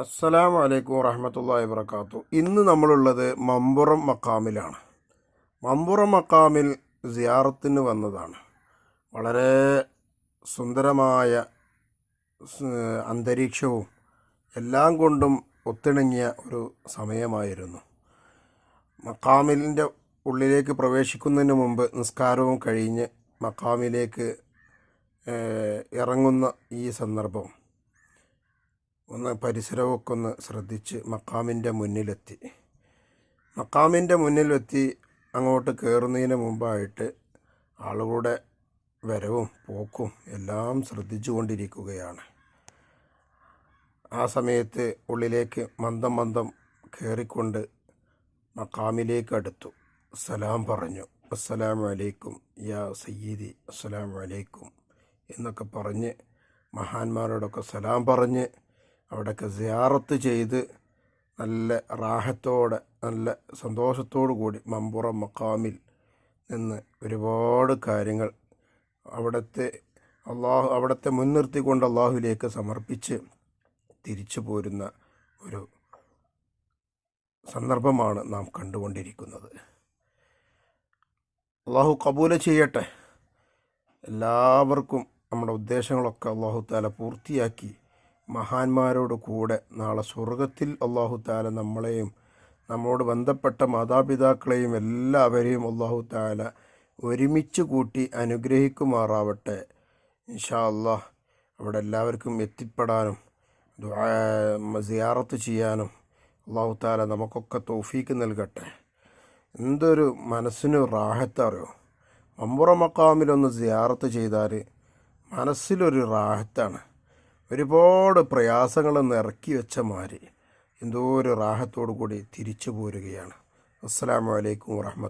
അസ്സലാമു അലൈക്കും വറഹ്മത്തുള്ളാഹി വബറകാതുഹു. ഇന്ന് നമ്മളുള്ളത് മമ്പുറം മക്കാമിലാണ്. മമ്പുറം മക്കാമിൽ സിയാറത്തിന് വന്നതാണ്. വളരെ സുന്ദരമായ അന്തരീക്ഷവും എല്ലാം കൊണ്ടും ഒത്തിണങ്ങിയ ഒരു സമയമായിരുന്നു. മക്കാമിലിൻ്റെ ഉള്ളിലേക്ക് പ്രവേശിക്കുന്നതിന് മുമ്പ് നിസ്കാരവും കഴിഞ്ഞ് മക്കാമിലേക്ക് ഇറങ്ങുന്ന ഈ സന്ദർഭം ഒന്ന് പരിസരമൊക്കെ ഒന്ന് ശ്രദ്ധിച്ച് മക്കാമിൻ്റെ മുന്നിലെത്തി അങ്ങോട്ട് കയറുന്നതിന് മുമ്പായിട്ട് ആളുകളുടെ വരവും പോക്കും എല്ലാം ശ്രദ്ധിച്ചു കൊണ്ടിരിക്കുകയാണ്. ആ സമയത്ത് ഉള്ളിലേക്ക് മന്ദം കയറിക്കൊണ്ട് മക്കാമിലേക്ക് അടുത്തു. സലാം പറഞ്ഞു. അസ്സലാമു അലൈക്കും യാ സയ്യിദി, അസ്സലാമു അലൈക്കും എന്നൊക്കെ പറഞ്ഞ് മഹാന്മാരോടൊക്കെ സലാം പറഞ്ഞ് അവിടെയൊക്കെ സിയാറത്ത് ചെയ്ത് നല്ല റാഹത്തോടെ നല്ല സന്തോഷത്തോടു കൂടി മമ്പുറം മക്കാമിൽ നിന്ന് ഒരുപാട് കാര്യങ്ങൾ അവിടുത്തെ മുൻനിർത്തിക്കൊണ്ട് അള്ളാഹുവിലേക്ക് സമർപ്പിച്ച് തിരിച്ചു പോരുന്ന ഒരു സന്ദർഭമാണ് നാം കണ്ടുകൊണ്ടിരിക്കുന്നത്. അള്ളാഹു കബൂല ചെയ്യട്ടെ. എല്ലാവർക്കും നമ്മുടെ ഉദ്ദേശങ്ങളൊക്കെ അള്ളാഹു താല പൂർത്തിയാക്കി മഹാന്മാരോട് കൂടെ നാളെ സ്വർഗത്തിൽ അള്ളാഹു താല നമ്മളെയും നമ്മോട് ബന്ധപ്പെട്ട മാതാപിതാക്കളെയും എല്ലാവരെയും അള്ളാഹു താല ഒരുമിച്ച് കൂട്ടി അനുഗ്രഹിക്കുമാറാവട്ടെ. ഇൻഷാ അള്ളാഹ് അവിടെ എല്ലാവർക്കും എത്തിപ്പെടാനും സിയാറത്ത് ചെയ്യാനും അള്ളാഹു താല നമുക്കൊക്കെ തൗഫീക്ക് നൽകട്ടെ. എന്തൊരു മനസ്സിന് റാഹത്തറിയോ. മമ്പുറം മക്കാമിലൊന്ന് സിയാറത്ത് ചെയ്താൽ മനസ്സിലൊരു റാഹത്താണ്. ഒരുപാട് പ്രയാസങ്ങളൊന്ന് ഇറക്കി വെച്ച മാതിരി എന്തോ ഒരു റാഹത്തോടു കൂടി തിരിച്ചു പോരുകയാണ്. അസ്സലാമു അലൈക്കും വറഹ്മത്തുള്ളാഹി.